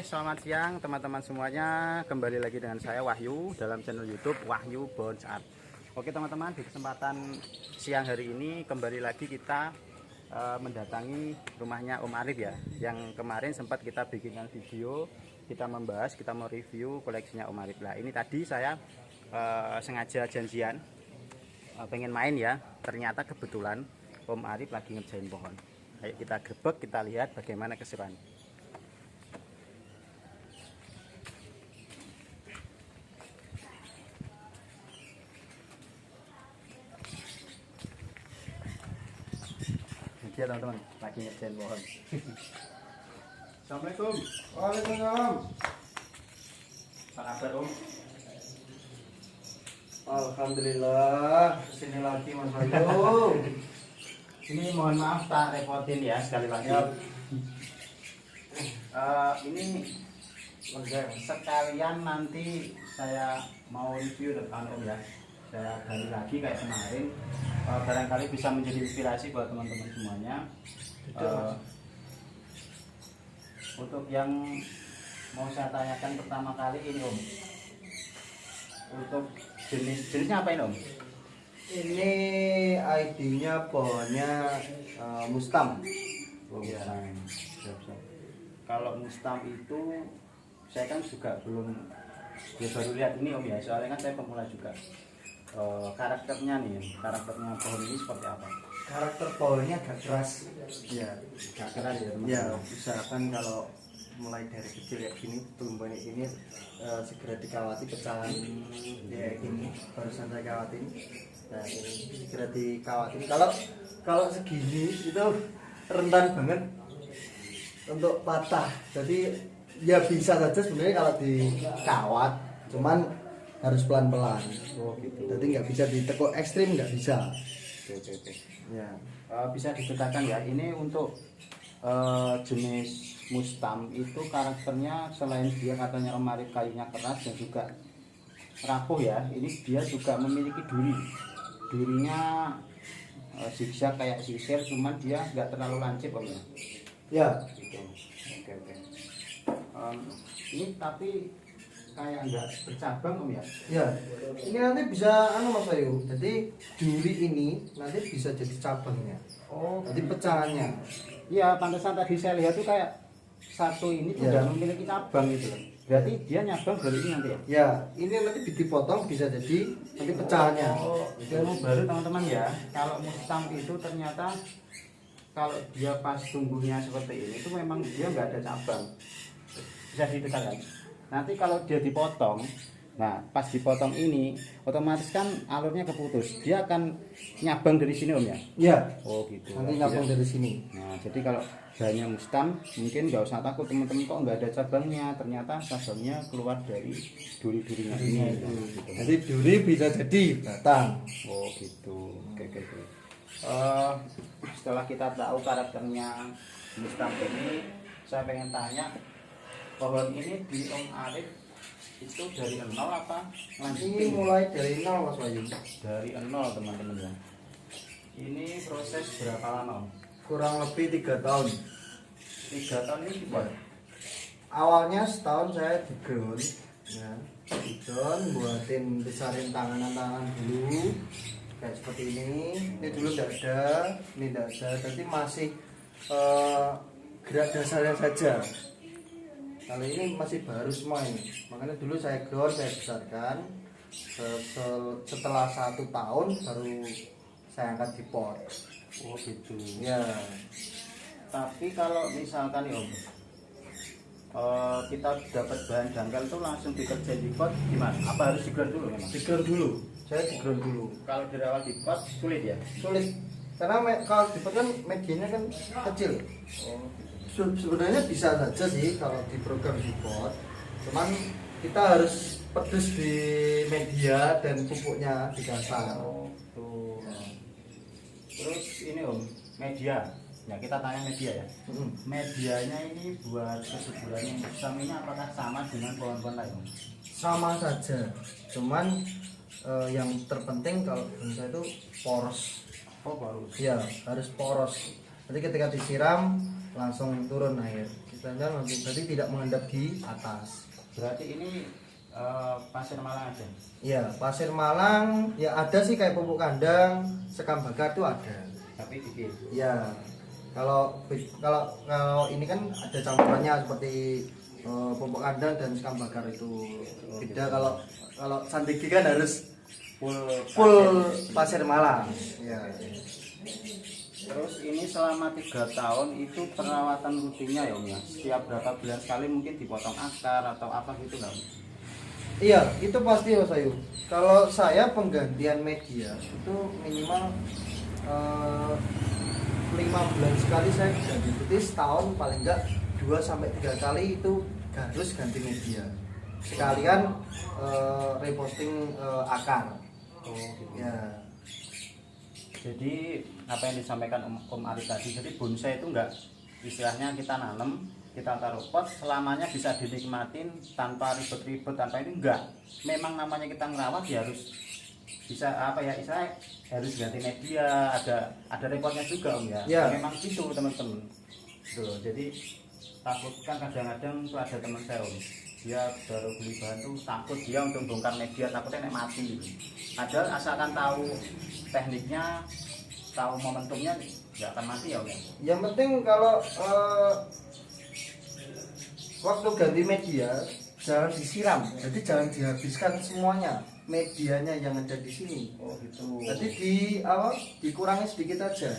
selamat siang teman-teman semuanya. Kembali lagi dengan saya Wahyu dalam channel YouTube Wahyu Bones Art. Oke teman-teman, di kesempatan siang hari ini kembali lagi kita mendatangi rumahnya Om Arif ya. Yang kemarin sempat kita bikinkan video, kita membahas, kita mau review koleksinya Om Arif. Lah ini tadi saya sengaja janjian pengen main ya. Ternyata kebetulan Om Arif lagi ngerjain pohon. Ayo kita grebek, kita lihat bagaimana keseruannya. Dia teman-teman lagi ngerjain pohon. Assalamualaikum. Waalaikumsalam. Apa kabar Om? Alhamdulillah, kesini lagi Mas Bayu. Ini mohon maaf tak repotin ya sekali lagi. Ya. Ini sekalian nanti saya mau review depan Om ya. Saya gali lagi kayak kemarin. Barangkali bisa menjadi inspirasi buat teman-teman semuanya. Untuk yang mau saya tanyakan pertama kali ini Om, untuk jenisnya apa ini Om? Ini ID-nya pohonnya Mustam. Ya. Siap. Kalau Mustam itu saya kan juga belum, ya baru lihat ini Om ya, soalnya kan saya pemula juga. Karakternya pohon ini seperti apa? Karakter pohonnya agak keras. Ya, Gak keras ya teman-teman? ya usahakan kalau mulai dari kecil ya gini, tumbuh ini segera dikawati pecahan ya gini, barusan saya kawatin. Nah ini segera dikawatin. Kalau segini itu rentan banget untuk patah. Jadi ya bisa saja sebenarnya kalau dikawat, cuman harus pelan-pelan. Oh gitu. Jadi nggak bisa ditekuk ekstrim, nggak bisa. Oke. Ya. Bisa diceritakan ya, ini untuk jenis Mustam itu karakternya selain dia katanya Om Arif kayunya keras dan juga rapuh ya, ini dia juga memiliki durinya zigzag kayak sisir, cuman dia nggak terlalu lancip Om ya. Ya. Gitu. Oke. Ini tapi kayak enggak bercabang Om ya? Ya, ini nanti bisa Mas Bayu. Jadi duri ini nanti bisa jadi cabangnya. Oh, Nanti pecahannya. iya, pantesan tadi saya lihat tuh kayak satu ini sudah memiliki cabang gitu loh. Berarti dia nyabang dari ini nanti ya? Ya, ini nanti dipotong bisa jadi nanti pecahannya. Oh, ilmu baru teman-teman ya. Kalau Mustam itu ternyata kalau dia pas tumbuhnya seperti ini itu memang dia nggak ada cabang. Bisa didekatkan. Nanti kalau dia dipotong, nah pas dipotong ini otomatis kan alurnya keputus, dia akan nyabang dari sini Om ya? Ya. Oh gitu. Nanti nyambung dari sini. Nah jadi kalau bahannya Mustam mungkin nggak usah takut teman-teman, kok nggak ada cabangnya, ternyata cabangnya keluar dari duri-durinya ini. Gitu. Jadi duri bisa jadi batang. Oh gitu. Oke. Setelah kita tahu karakternya Mustam ini, saya pengen tanya, pohon ini di Om Arif itu dari nol apa Ini lanjutin? mulai dari nol Mas Bayu. Dari nol teman-teman ya. Ini proses berapa lama Om? Kurang lebih 3 tahun. 3 tahun ini dibuat? Awalnya setahun saya di ground, ya, di ground buatin besarin tangan dulu kayak seperti ini. Ini dulu tidak ada, ini tidak ada, jadi masih gerak dasarnya saja. Kali ini masih baru semua ini, makanya dulu saya ground, saya besarkan. Setelah 1 tahun baru saya angkat di pot. Oh gitu. Ya, Tapi kalau misalkan nih Om, kita dapat bahan jangkal itu langsung dikerjain di pot gimana? Apa harus di-ground dulu memang? di ground dulu. Saya di ground dulu. Kalau dirawat di pot sulit ya? Sulit karena kalau di pot kan medianya kan kecil. Oh. Sebenarnya bisa saja sih kalau di program di pot, cuman kita harus pedus di media dan pupuknya di dasar. Oh, tuh. Terus ini Om, media. Ya kita tanya media ya. Medianya ini buat kesuburannya Mustam ini apakah sama dengan pohon-pohon lain Om? Sama saja, cuman yang terpenting kalau bonsai itu poros. Oh baru. Ya harus poros. Jadi ketika disiram langsung turun air. standar langsung, berarti tidak menghadap di atas. Berarti ini pasir Malang aja. Iya, pasir Malang ya ada sih kayak pupuk kandang, sekam bakar tuh ada. Tapi dikit. Ya, kalau kalau ini kan ada campurannya seperti pupuk kandang dan sekam bakar itu. Beda kalau Santigi kan harus full pasir Malang. Ya. Terus ini selama 3 tahun itu perawatan rutinnya ya Om ya? Setiap berapa bulan sekali mungkin dipotong akar atau apa gitu nggak Om? Iya, itu pasti Mas Ayu. Kalau saya penggantian media itu minimal 5 bulan sekali saya ganti. Jadi setahun paling enggak 2 sampai 3 kali itu harus ganti media. Sekalian reposting akar. Oh, gitu. Ya. Jadi apa yang disampaikan Om Ari tadi, jadi bonsai itu enggak istilahnya kita nanam, kita taruh pot, selamanya bisa dinikmatin tanpa ribet-ribet, tanpa ini enggak. Memang namanya kita ngerawat ya harus bisa apa ya istilahnya harus ganti media, ada repotnya juga Om ya. Ya. Memang gitu teman-teman. Tuh, jadi takut kan kadang-kadang tuh ada teman saya Om, dia baru beli bahan tuh takut dia untuk bongkar media, takutnya nek mati gitu. Padahal asalkan tahu tekniknya, tahu momentumnya nggak akan mati ya Om ya. Yang penting kalau waktu ganti media jangan disiram, jadi jangan dihabiskan semuanya medianya yang ada di sini. Oh gitu. Jadi dikurangi sedikit aja,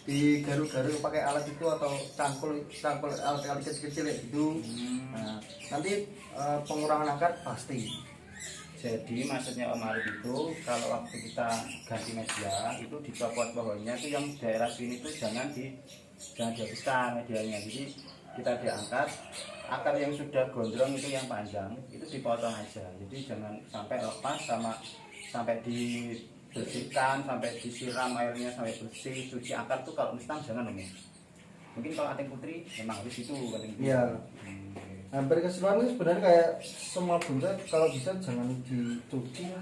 digaruk-garuk pakai alat itu atau cangkul alat kecil-kecil gitu. Nah, nanti pengurangan akar pasti. Jadi maksudnya Om Arif itu kalau waktu kita ganti media itu dicopot pohonnya itu yang daerah sini tuh jangan dihabiskan medianya. Jadi kita diangkat, akar yang sudah gondrong itu yang panjang itu dipotong aja. Jadi jangan sampai lepas sampai dibersihkan, sampai disiram airnya sampai bersih, cuci akar tuh kalau mustang jangan Om. Mungkin kalau Ating Putri memang harus itu paling. Iya. Hampir keseluruhan itu sebenarnya kayak semua bonsai kalau bisa jangan dicuci lah.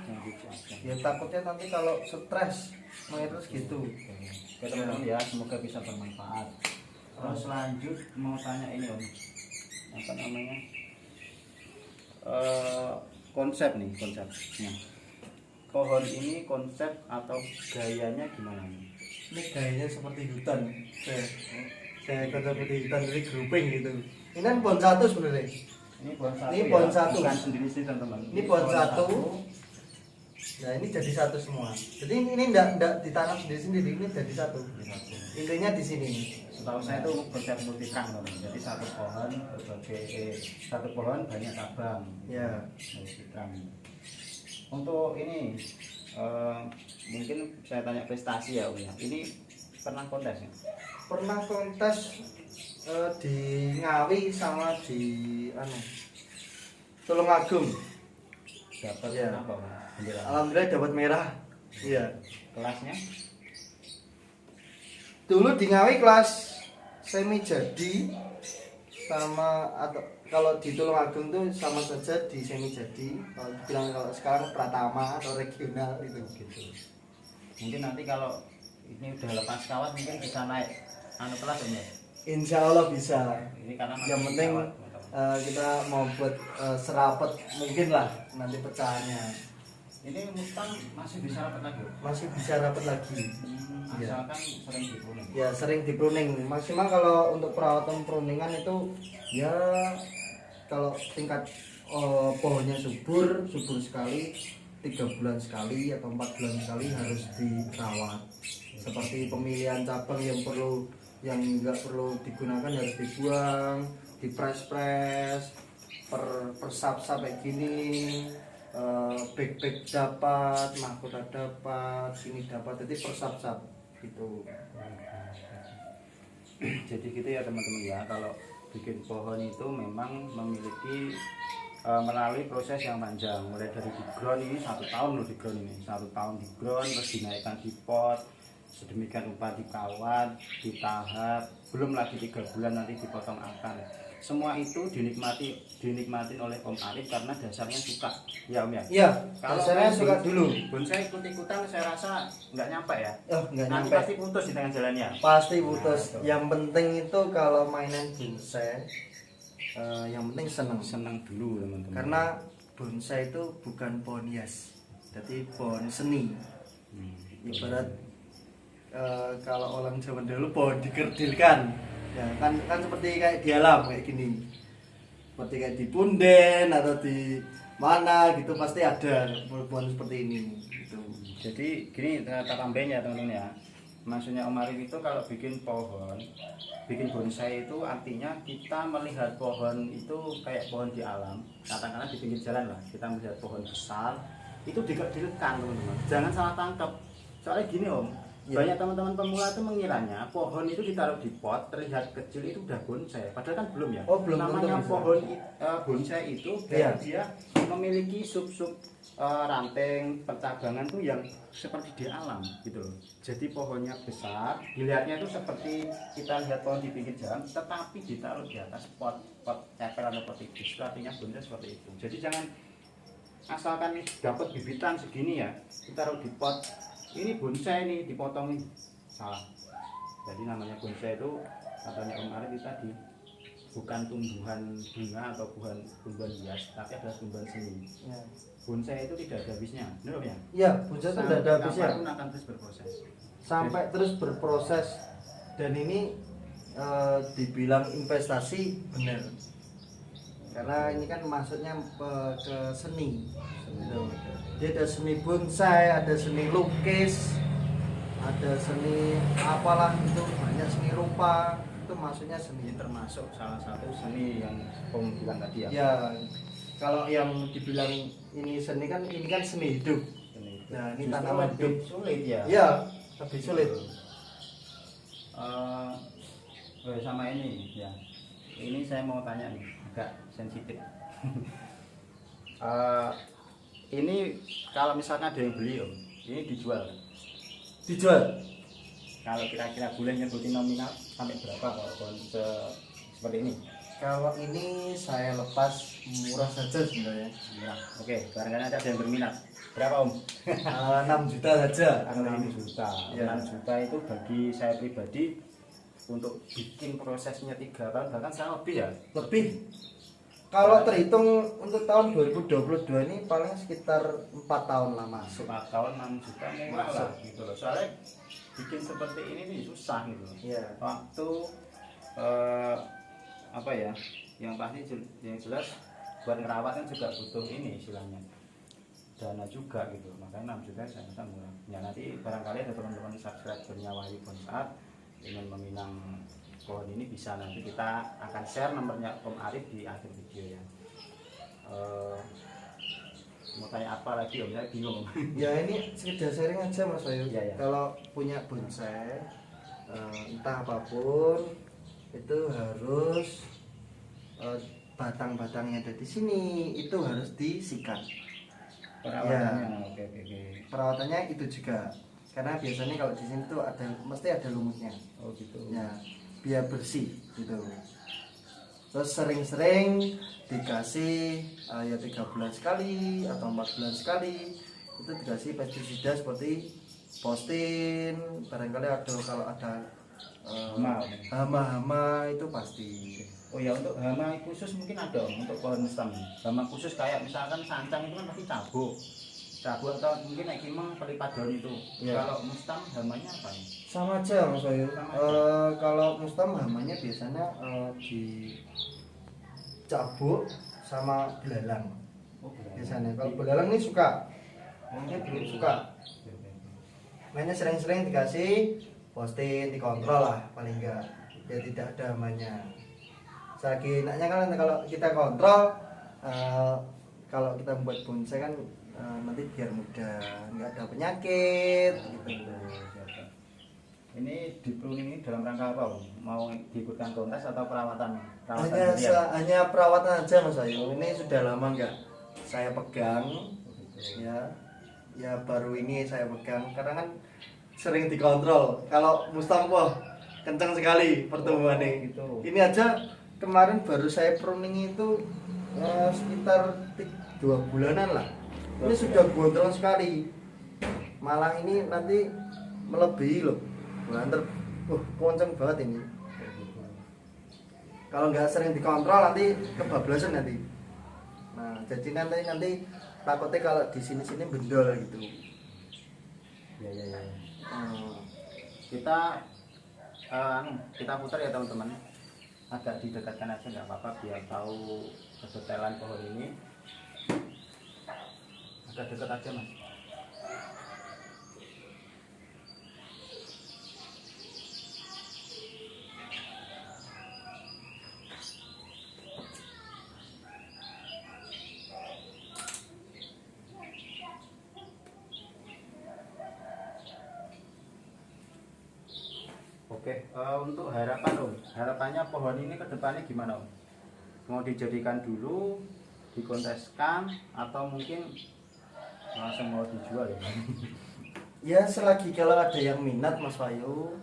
Ya takutnya nanti kalau stres terus gitu. Oke teman-teman ya, semoga bisa bermanfaat. Terus lanjut mau tanya ini Om, apa namanya konsepnya pohon ini konsep atau gayanya gimana nih? Ini gayanya seperti hutan. Saya kata seperti hutan dari grouping gitu. Ini kan pohon satu sebenarnya. Ini pohon satu. Ini pohon ya? satu. Bukan sendiri sih teman-teman. Ini pohon satu. Nah ini jadi satu semua. Jadi ini enggak ditanam sendiri-sendiri, ini jadi satu. Intinya di sini. Setahu saya itu konsep multikang teman. Jadi satu pohon banyak cabang. Ya. Multikang. Untuk ini mungkin saya tanya prestasi ya Om ya. Ini pernah kontes ya? Pernah kontes di Ngawi sama di Tulungagung. Dapat Ya. apa Om? Bendera. Alhamdulillah dapat merah. Iya. Kelasnya? Dulu di Ngawi kelas semi jadi sama atau kalau di Tulungagung tuh sama saja di semi jadi. Kalau bilang kalau sekarang pratama atau regional itu gitu. Mungkin nanti kalau ini udah lepas kawat mungkin bisa naik kelas Om ya? Insya Allah bisa. Ini karena masih Yang penting kawat, teman-teman. kita mau buat serapet mungkin lah nanti pecahannya. Ini Mustang masih bisa rapat lagi Om? Masih bisa rapet lagi. Iya. Asalkan sering dipruning. Ya sering di pruning. Maksimal kalau untuk perawatan pruningan itu ya kalau tingkat pohonnya subur sekali 3 bulan sekali atau 4 bulan sekali harus dirawat. Seperti pemilihan cabang yang nggak perlu digunakan harus dibuang, dipres-pres, per sap-sap kayak gini. Bag-bag dapat, mahkota dapat, sini dapat, jadi persap-sap gitu. Jadi gitu ya teman-teman ya, kalau bikin pohon itu memang memiliki melalui proses yang panjang, mulai dari di ground ini 1 tahun loh, di ground ini 1 tahun di ground, terus dinaikkan di pot, sedemikian rupa dikawat, ditahap, belum lagi 3 bulan nanti dipotong akar. Semua itu dinikmatin oleh Om Arif karena dasarnya suka ya Om ya. Iya, Kalau saya suka dulu. bonsai ikut-ikutan saya rasa nggak nyampe ya. Nggak Nanti nyampe. pasti putus di tengah jalannya. Pasti putus. Nah, Yang penting itu kalau mainan bonsai yang penting seneng. Senang dulu teman-teman. Karena bonsai itu bukan pohon hias, jadi pohon seni. Ibarat kalau orang zaman dulu pohon dikerdilkan, ya kan seperti kayak di alam kayak gini, seperti kayak di punden atau di mana gitu pasti ada pohon seperti ini gitu. Jadi gini ternyata tambahin ya teman-teman ya. Maksudnya Om Arif itu kalau bikin pohon, bikin bonsai itu artinya kita melihat pohon itu kayak pohon di alam. Katakanlah di pinggir jalan lah, kita melihat pohon besar, itu dikerdilkan teman-teman. Jangan salah tangkap. Soalnya gini Om, banyak teman-teman pemula itu mengiranya pohon itu ditaruh di pot, terlihat kecil itu udah bonsai. Padahal kan belum ya. Oh, belum. Namanya pohon bonsai itu dia memiliki sub-sub ranting percabangan tuh yang seperti di alam gitu loh. Jadi pohonnya besar, dilihatnya itu seperti kita lihat pohon di pinggir jalan, tetapi ditaruh di atas pot cepel atau pot tipis. Itu artinya bonsai seperti itu. Jadi jangan asalkan dapat bibitan segini ya, ditaruh di pot. Ini bonsai nih dipotongin, salah. Jadi namanya bonsai itu katanya Om Arif itu tadi bukan tumbuhan bunga atau bukan tumbuhan hias, tapi adalah tumbuhan seni. Ya. Bonsai itu tidak ada habisnya, benar ya? Iya, bonsai itu tidak ada habisnya. Kapanpun akan terus berproses. Sampai terus berproses, dan ini dibilang investasi benar. Karena ini kan masuknya ke seni. Dia ada seni bonsai, ada seni lukis, ada seni apalah itu banyak seni rupa. Itu maksudnya seni, termasuk salah satu seni yang Om bilang tadi ya. Ya, kalau yang dibilang ini seni kan seni hidup. Seni. Nah, ini justru tanaman lebih hidup. sulit ya. Iya, lebih sulit. Sama ini ya. Ini saya mau tanya nih, agak sensitif. Ini kalau misalkan ada yang beli Om, ini dijual. Dijual. Kalau kira-kira boleh nyebutin nominal sampai berapa kalau pohon seperti ini? Kalau ini saya lepas murah saja sebenarnya. Murah. Oke, barangkali ada yang berminat. Berapa Om? 6 juta saja. 6 juta. Ya. 6 juta itu bagi saya pribadi untuk bikin prosesnya 3 tahun bahkan saya lebih ya. Lebih. Kalau terhitung untuk tahun 2022 ini paling sekitar 4 tahun lah masuk. 4 tahun 6 juta murah lah gitu loh. Soalnya bikin seperti ini nih susah gitu loh. Iya. Waktu apa ya? Yang pasti yang jelas buat ngerawat kan juga butuh ini istilahnya. Dana juga gitu. Makanya 6 juta saya rasa murah. Ya nanti barangkali ada teman-teman subscribernya Wahyu Bonsart ingin meminang pohon ini bisa nanti kita akan share nomornya Om Arif di akhir video ya. Mau tanya apa lagi Om? Saya bingung. Ya ini sekedar sharing aja Mas Bayu. Ya. Kalau punya bonsai entah apapun itu harus batang-batangnya ada di sini itu harus disikat. Perawatannya Ya. oke. Perawatannya itu juga. Karena biasanya kalau di sini tuh mesti ada lumutnya. Oh gitu. Ya, biar bersih gitu. Terus sering-sering dikasih ya 3 bulan sekali atau 4 bulan sekali itu dikasih pestisida seperti postin, barangkali ada kalau ada hama-hama itu pasti. Oh ya, untuk hama khusus mungkin ada Om, untuk pohon mustam. Hama khusus kayak misalkan sancang itu kan pasti cabuk atau mungkin naik kimeng pelipat daun itu. Ya. Kalau mustam hamanya apa nih? Sama aja Mas Bayu. Sama aja. Kalau mustam hamanya biasanya di cabuk sama belalang. Oh, Biasanya kalau belalang ini suka, ini belum suka. Mainnya sering-sering dikasih posting, dikontrol lah paling enggak, biar tidak ada hamanya. Selagi enaknya kan kalau kita kontrol, kalau kita membuat bonsai kan nanti biar mudah, nggak ada penyakit gitu. Ini di pruning ini dalam rangka apa Om? Mau diikutkan kontes atau perawatan Hanya perawatan aja Mas Ayu. Ini sudah lama nggak saya pegang, ya baru ini saya pegang karena kan sering dikontrol. Kalau mustam wah kencang sekali pertumbuhannya. Gitu. Ini aja kemarin baru saya pruning itu sekitar 2 bulanan lah. Ini sudah gondrong sekali. Malah ini nanti melebihi loh. Kencang banget ini. Kalau nggak sering dikontrol nanti kebablasan nanti. Nah, jadi nanti takutnya kalau di sini bendol gitu. Ya. Hmm. Kita putar ya teman-teman, agak didekatkan aja nggak apa-apa biar tahu kedetailan pohon ini. Agak dekat aja mas. Oke, untuk harapannya pohon ini ke depannya gimana Om? Mau dijadikan dulu, dikonteskan, atau mungkin langsung mau dijual ya? Ya selagi kalau ada yang minat Mas Wahyu,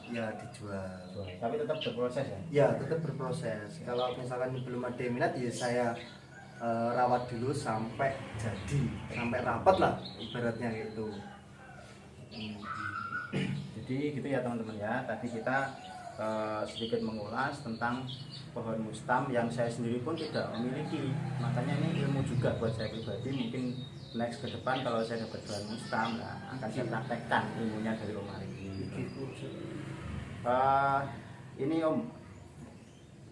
ya dijual. Tapi tetap berproses ya? Ya tetap berproses. Kalau misalkan belum ada yang minat, ya saya rawat dulu sampai jadi, sampai rapat lah ibaratnya gitu. Jadi gitu ya teman-teman ya. Tadi kita sedikit mengulas tentang pohon mustam yang saya sendiri pun tidak memiliki. Makanya ini ilmu juga buat saya pribadi. Mungkin next ke depan kalau saya dapat pohon mustam, nah, akan saya praktekkan ilmunya dari Om Arif ini. Ini Om,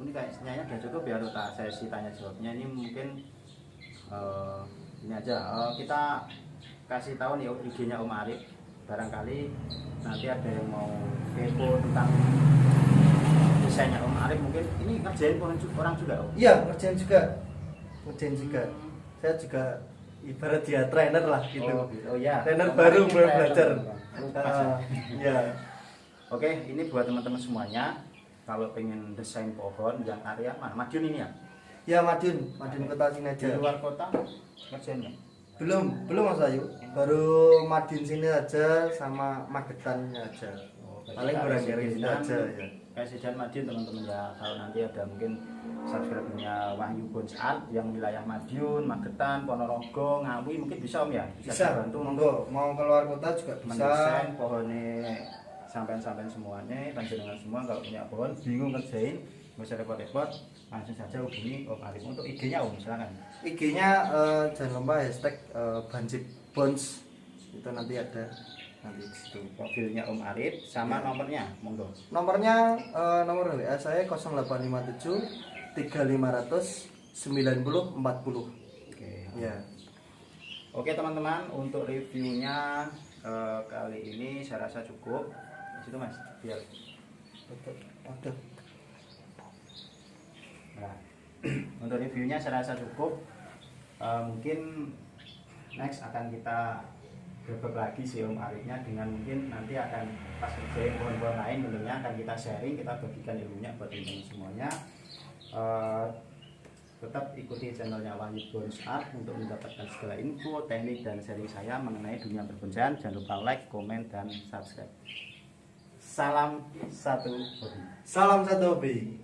ini kayaknya udah cukup ya untuk sesi tanya jawabnya. Ini mungkin ini aja. Kita kasih tahu nih IG-nya Om Arif. Barangkali nanti ada yang mau kepo tentang desainnya Om Arif, mungkin ini ngerjain orang juga Om? Iya, ngerjain juga. Saya juga ibarat dia trainer lah gitu. Oh ya. Trainer baru mulai belajar. Ya. Oke, ini buat teman-teman semuanya. Kalau pengen desain pohon yang area mana? Madiun ini ya? Ya Madiun Kota sini aja. Di luar kota ngerjain nggak? Belum Mas Ayu. Baru Madiun sini aja sama Magetannya aja. Paling kurang dari sini aja ya. Presiden Madiun teman-teman ya. Kalau nanti ada mungkin subscribernya Wahyu Bones Art yang wilayah Madiun, Magetan, Ponorogo, Ngawi mungkin bisa Om ya? Bisa bantu monggo. Mau keluar kota juga bisa. Mendesain pohonnya sampai semuanya, panjenengan semua kalau punya pohon bingung ngerjain, nggak usah repot-repot, langsung saja hubungi Om Arif. Untuk IG-nya Om silakan. IG-nya jangan lupa hashtag Banjik Bones, itu nanti ada nanti di situ. Profilnya Om Arif sama nomornya, monggo. Nomornya nomor WA saya 0857 3500 90 40. Oke. Ya. Oke teman-teman, untuk reviewnya kali ini saya rasa cukup. Di situ Mas, biar. Oke. Nah, untuk reviewnya saya rasa cukup. Mungkin next akan kita berbagi lagi si Om Arifnya dengan mungkin nanti akan pas kerjain pohon-pohon lain tentunya akan kita sharing, kita bagikan ilmunya buat teman-teman semuanya. Tetap ikuti channelnya Wahyu Bones Art untuk mendapatkan segala info, teknik dan sharing saya mengenai dunia perbonsaian. Jangan lupa like, komen dan subscribe. Salam satu hobi. Salam satu hobi.